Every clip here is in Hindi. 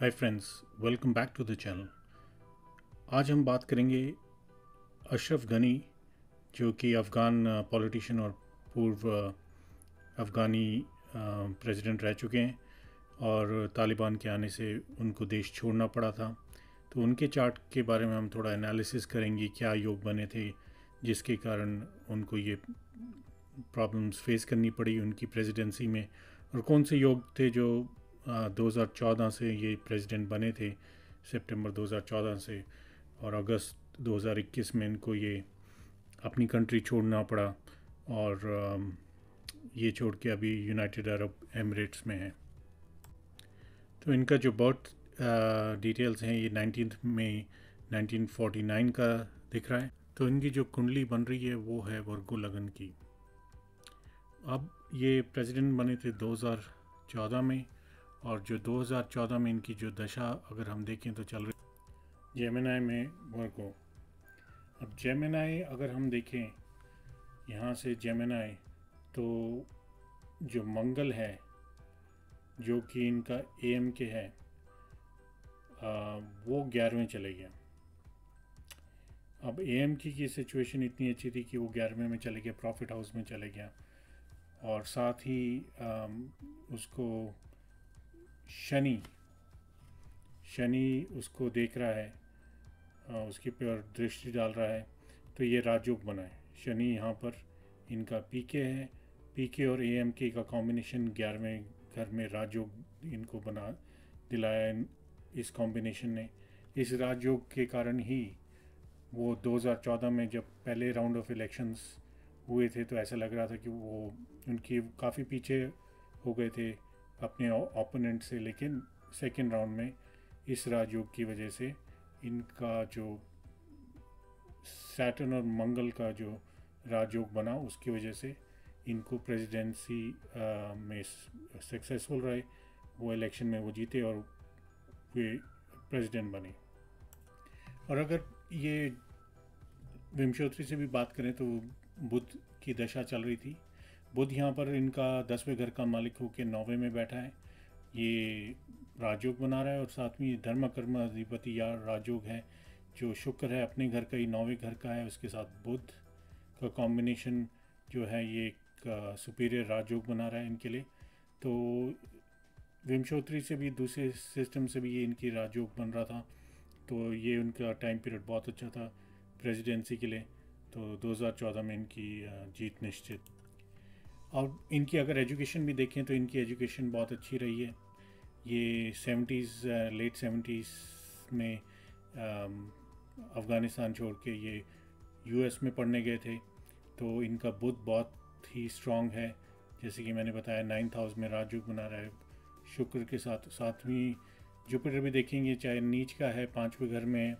Hi friends, welcome back to the channel. आज हम बात करेंगे अशरफ गनी, जो कि अफ़गान पॉलिटिशियन और पूर्व अफ़गानी प्रेसिडेंट रह चुके हैं और तालिबान के आने से उनको देश छोड़ना पड़ा था। तो उनके चार्ट के बारे में हम थोड़ा एनालिसिस करेंगे, क्या योग बने थे जिसके कारण उनको ये प्रॉब्लम्स फेस करनी पड़ी उनकी प्रेसिडेंसी में, और कौन से योग थे जो 2014 से ये प्रेसिडेंट बने थे, सितंबर 2014 से, और अगस्त 2021 में इनको ये अपनी कंट्री छोड़ना पड़ा और ये छोड़ के अभी यूनाइटेड अरब एमिरेट्स में है। तो इनका जो बर्थ डिटेल्स हैं, ये 19 मई 1949 का दिख रहा है। तो इनकी जो कुंडली बन रही है वो है वर्गो लगन की। अब ये प्रेसिडेंट बने थे 2014 में, और जो 2014 में इनकी जो दशा अगर हम देखें तो चल रही जेमिनाई में वर्गो। अब जेमिनाई अगर हम देखें यहाँ से जेमिनाई, तो जो मंगल है जो कि इनका एम के है, वो 11वें चले गया। अब एम की सिचुएशन इतनी अच्छी थी कि वो 11वें में चले गया, प्रॉफिट हाउस में चले गया, और साथ ही उसको शनि उसको देख रहा है, उसके पर दृष्टि डाल रहा है। तो ये राजयोग बना है। शनि यहाँ पर इनका पीके है, पीके और एम के का कॉम्बिनेशन 11वें घर में राजयोग इनको बना दिलाया इस कॉम्बिनेशन ने। इस राजयोग के कारण ही वो 2014 में जब पहले राउंड ऑफ इलेक्शंस हुए थे तो ऐसा लग रहा था कि वो उनकी काफ़ी पीछे हो गए थे अपने ओपोनेंट से, लेकिन सेकेंड राउंड में इस राजयोग की वजह से इनका जो सैटर्न और मंगल का जो राजयोग बना उसकी वजह से इनको प्रेसिडेंसी में सक्सेसफुल रहे। वो इलेक्शन में वो जीते और वे प्रेसिडेंट बने। और अगर ये विमशोत्री से भी बात करें तो बुध की दशा चल रही थी। बुध यहाँ पर इनका 10वें घर का मालिक होकर 9वें में बैठा है, ये राजयोग बना रहा है, और साथ में धर्म कर्म अधिपति या राजयोग है जो शुक्र है, अपने घर का ही 9वें घर का है, उसके साथ बुध का कॉम्बिनेशन जो है ये एक सुपीरियर राजयोग बना रहा है इनके लिए। तो विमशोत्री से भी दूसरे सिस्टम से भी ये इनकी राजयोग बन रहा था, तो ये उनका टाइम पीरियड बहुत अच्छा था प्रेसिडेंसी के लिए। तो 2014 में इनकी जीत निश्चित। और इनकी अगर एजुकेशन भी देखें तो इनकी एजुकेशन बहुत अच्छी रही है। ये 70s लेट 70s में अफ़गानिस्तान छोड़ के ये यूएस में पढ़ने गए थे। तो इनका बुध बहुत ही स्ट्रॉन्ग है, जैसे कि मैंने बताया 9th हाउस में राजयोग बना रहा है शुक्र के साथ। सातवीं जुपिटर भी देखेंगे, चाहे नीच का है, 5वें घर में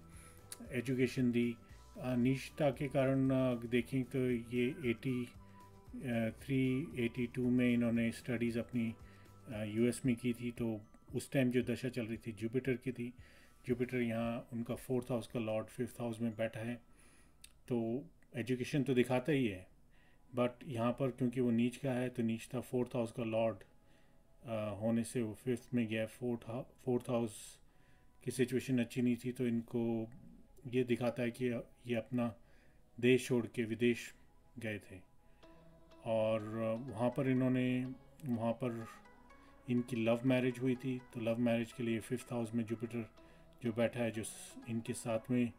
एजुकेशन दी। नीचता के कारण देखें तो ये 82 में इन्होंने स्टडीज़ अपनी यूएस में की थी। तो उस टाइम जो दशा चल रही थी जुपिटर की थी। जुपिटर यहाँ उनका 4th हाउस का लॉर्ड 5th हाउस में बैठा है, तो एजुकेशन तो दिखाता ही है, बट यहाँ पर क्योंकि वो नीच का है तो नीच था 4th हाउस का लॉर्ड होने से वो 5th में गया। 4th हाउस की सिचुएशन अच्छी नहीं थी, तो इनको ये दिखाता है कि ये अपना देश छोड़ के विदेश गए थे, और वहाँ पर इनकी लव मैरिज हुई थी। तो लव मैरिज के लिए 5th हाउस में जुपिटर जो बैठा है, जो इनके 7वें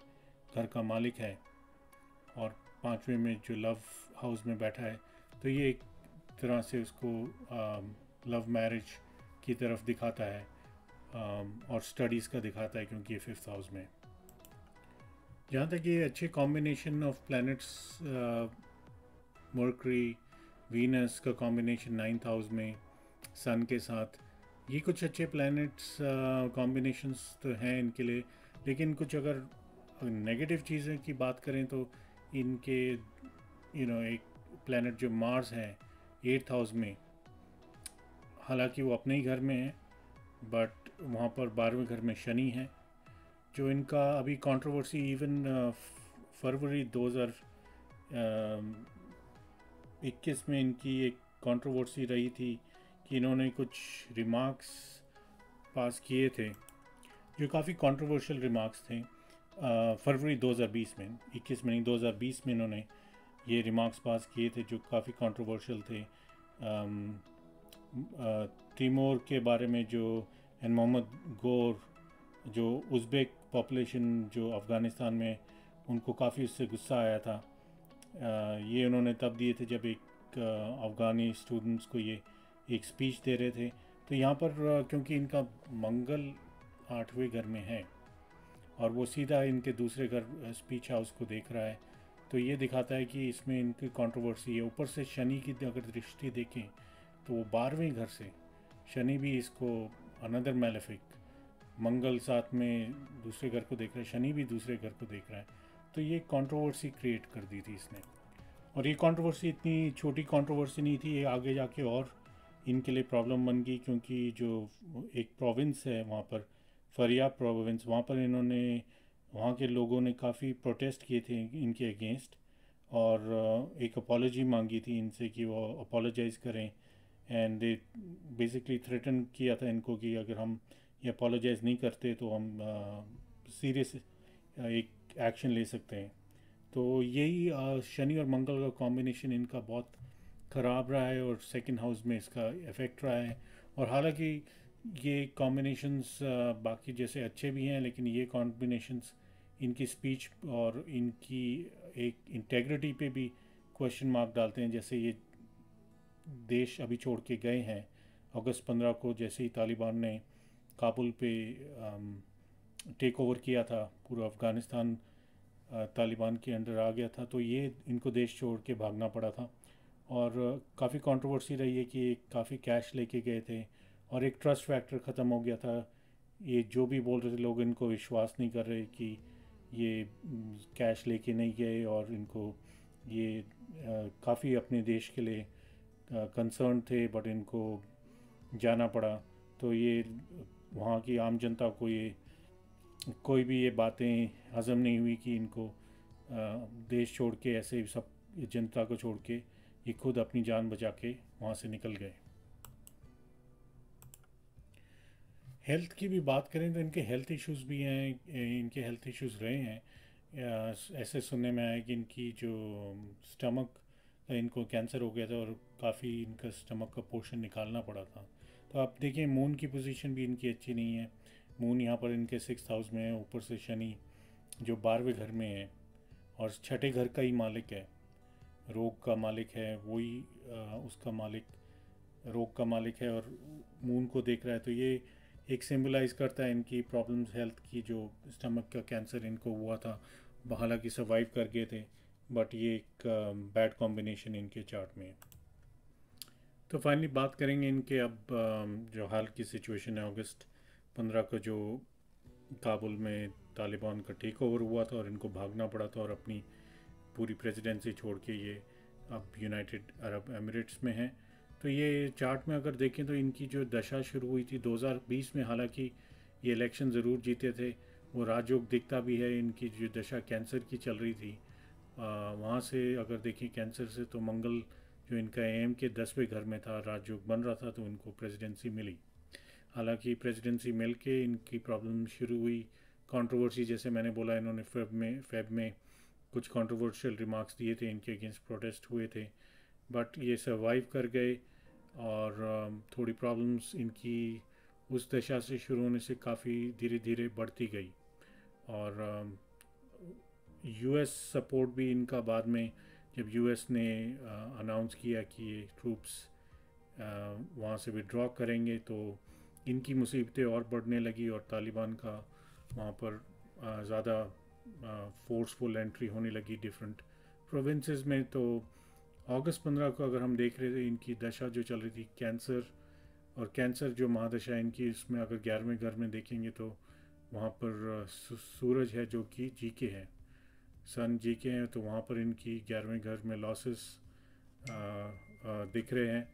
घर का मालिक है, और 5वें में जो लव हाउस में बैठा है, तो ये एक तरह से उसको लव मैरिज की तरफ दिखाता है, और स्टडीज़ का दिखाता है क्योंकि ये 5th हाउस में। जहाँ तक ये अच्छे combination of planets, mercury Venus का कॉम्बिनेशन 9th हाउस में सन के साथ, ये कुछ अच्छे प्लैनेट्स कॉम्बिनेशंस तो हैं इनके लिए। लेकिन कुछ अगर नेगेटिव चीज़ें की बात करें तो इनके एक प्लैनेट जो मार्स है 8th हाउस में, हालांकि वो अपने ही घर में है, बट वहाँ पर 12वें घर में शनि है, जो इनका अभी कंट्रोवर्सी इवन फरवरी 2021 में इनकी एक कंट्रोवर्सी रही थी कि इन्होंने कुछ रिमार्क्स पास किए थे जो काफ़ी कंट्रोवर्शियल रिमार्क्स थे। फरवरी 2020 में, 21 में नहीं, 2020 में इन्होंने ये रिमार्क्स पास किए थे जो काफ़ी कंट्रोवर्शियल थे। तिमोर के बारे में जो, एंड मोहम्मद गोर, जो उज़्बेक पॉपुलेशन जो अफ़गानिस्तान में, उनको काफ़ी उससे गुस्सा आया था। ये उन्होंने तब दिए थे जब एक अफ़गानी स्टूडेंट्स को ये एक स्पीच दे रहे थे। तो यहाँ पर क्योंकि इनका मंगल 8वें घर में है और वो सीधा इनके दूसरे घर स्पीच हाउस को देख रहा है, तो ये दिखाता है कि इसमें इनकी कंट्रोवर्सी है। ऊपर से शनि की अगर दृष्टि देखें तो वो 12वें घर से, शनि भी इसको अनदर मैलेफिक, मंगल साथ में दूसरे घर को देख रहा है, शनि भी दूसरे घर को देख रहा है। तो ये कंट्रोवर्सी क्रिएट कर दी थी इसने। और ये कंट्रोवर्सी इतनी छोटी कंट्रोवर्सी नहीं थी, ये आगे जाके और इनके लिए प्रॉब्लम बन गई, क्योंकि जो एक प्रोविंस है वहाँ पर, फरियाब प्रोविंस, वहाँ पर इन्होंने, वहाँ के लोगों ने काफ़ी प्रोटेस्ट किए थे इनके अगेंस्ट, और एक अपॉलोजी मांगी थी इनसे कि वो अपोलोजाइज़ करें। एंड दे बेसिकली थ्रेटन किया था इनको कि अगर हम ये अपोलोजाइज़ नहीं करते तो हम सीरियस एक एक्शन ले सकते हैं। तो यही शनि और मंगल का कॉम्बिनेशन इनका बहुत ख़राब रहा है और सेकंड हाउस में इसका इफ़ेक्ट रहा है। और हालांकि ये कॉम्बिनेशंस बाकी जैसे अच्छे भी हैं, लेकिन ये कॉम्बिनेशंस इनकी स्पीच और इनकी एक इंटेग्रिटी पे भी क्वेश्चन मार्क डालते हैं। जैसे ये देश अभी छोड़ के गए हैं अगस्त 15 को, जैसे ही तालिबान ने काबुल पे टेक ओवर किया था, पूरा अफ़गानिस्तान तालिबान के अंडर आ गया था, तो ये इनको देश छोड़ के भागना पड़ा था। और काफ़ी कंट्रोवर्सी रही है कि काफ़ी कैश लेके गए थे और एक ट्रस्ट फैक्टर ख़त्म हो गया था। ये जो भी बोल रहे थे लोग इनको विश्वास नहीं कर रहे कि ये कैश लेके नहीं गए, और इनको ये काफ़ी अपने देश के लिए कंसर्न थे, बट इनको जाना पड़ा। तो ये वहाँ की आम जनता को ये कोई भी ये बातें हज़म नहीं हुई कि इनको देश छोड़ के, ऐसे सब जनता को छोड़ के ये खुद अपनी जान बचा के वहाँ से निकल गए। हेल्थ की भी बात करें तो इनके हेल्थ इश्यूज़ भी हैं, इनके हेल्थ इश्यूज़ रहे हैं। ऐसे सुनने में आया कि इनकी जो स्टमक, इनको कैंसर हो गया था और काफ़ी इनका स्टमक का पोर्शन निकालना पड़ा था। तो आप देखिए मून की पोजीशन भी इनकी अच्छी नहीं है। मून यहाँ पर इनके 6th हाउस में है, ऊपर से शनि जो 12वें घर में है और छठे घर का ही मालिक है, रोग का मालिक है, वही उसका मालिक, रोग का मालिक है, और मून को देख रहा है। तो ये एक सिंबलाइज करता है इनकी प्रॉब्लम्स हेल्थ की। जो स्टमक का कैंसर इनको हुआ था, हालांकि सर्वाइव कर गए थे, बट ये एक बैड कॉम्बिनेशन इनके चार्ट में है। तो फाइनली बात करेंगे इनके अब जो हाल की सिचुएशन है। अगस्त 15 को जो काबुल में तालिबान का टेक ओवर हुआ था और इनको भागना पड़ा था और अपनी पूरी प्रेसिडेंसी छोड़ के ये अब यूनाइटेड अरब एमिरेट्स में हैं। तो ये चार्ट में अगर देखें तो इनकी जो दशा शुरू हुई थी 2020 में, हालांकि ये इलेक्शन ज़रूर जीते थे, वो राजयोग दिखता भी है। इनकी जो दशा कैंसर की चल रही थी, वहाँ से अगर देखें कैंसर से, तो मंगल जो इनका एम के 10वें घर में था, राजयोग बन रहा था, तो इनको प्रेसिडेंसी मिली। हालांकि प्रेसिडेंसी मिल के इनकी प्रॉब्लम शुरू हुई, कंट्रोवर्सी, जैसे मैंने बोला, इन्होंने फेब में कुछ कंट्रोवर्शियल रिमार्क्स दिए थे, इनके अगेंस्ट प्रोटेस्ट हुए थे, बट ये सर्वाइव कर गए। और थोड़ी प्रॉब्लम्स इनकी उस दशा से शुरू होने से काफ़ी धीरे धीरे बढ़ती गई। और यूएस सपोर्ट भी इनका बाद में, जब यूएस ने अनाउंस किया कि ये ट्रूप्स वहाँ से विड्रॉ करेंगे, तो इनकी मुसीबतें और बढ़ने लगी और तालिबान का वहाँ पर ज़्यादा फोर्सफुल एंट्री होने लगी डिफरेंट प्रोविंसेस में। तो अगस्त 15 को अगर हम देख रहे थे, इनकी दशा जो चल रही थी कैंसर, और कैंसर जो महादशा इनकी, इसमें अगर 11वें घर में देखेंगे तो वहाँ पर सूरज है जो कि जी के है, सन जी के हैं, तो वहाँ पर इनकी 11वें घर में लॉसेस दिख रहे हैं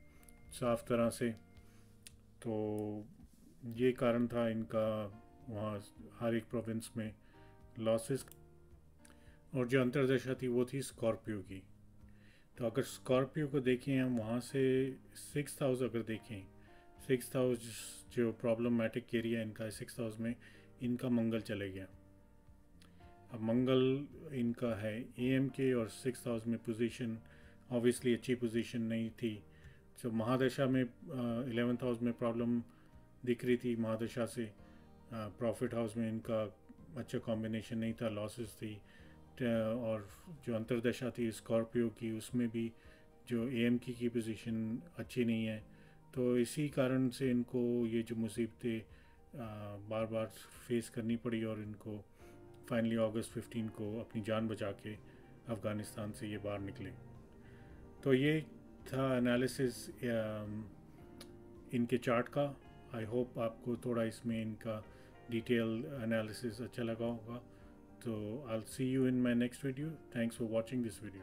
साफ तरह से। तो ये कारण था इनका वहाँ हर एक प्रोविंस में लॉसेस। और जो अंतर्दशा थी वो थी स्कॉर्पियो की। तो अगर स्कॉर्पियो को देखें हम, वहाँ से 6th हाउस अगर देखें, 6th हाउस जो प्रॉब्लमेटिक एरिया इनका है, 6th हाउस में इनका मंगल चले गया। अब मंगल इनका है AMK और 6th हाउस में पोजीशन ऑब्वियसली अच्छी पोजीशन नहीं थी। तो महादशा में 11th हाउस में प्रॉब्लम दिख रही थी महादशा से। प्रॉफिट हाउस में इनका अच्छा कॉम्बिनेशन नहीं था, लॉसेस थी। और जो अंतरदशा थी स्कॉर्पियो की, उसमें भी जो AMK की पोजीशन अच्छी नहीं है। तो इसी कारण से इनको ये जो मुसीबतें बार बार फेस करनी पड़ी और इनको फाइनली अगस्त 15 को अपनी जान बचा के अफ़गानिस्तान से ये बाहर निकले। तो ये था एनालिसिस इनके चार्ट का। आई होप आपको थोड़ा इसमें इनका डिटेल एनालिसिस अच्छा लगा होगा। तो I will see you in my next video. Thanks for watching this video.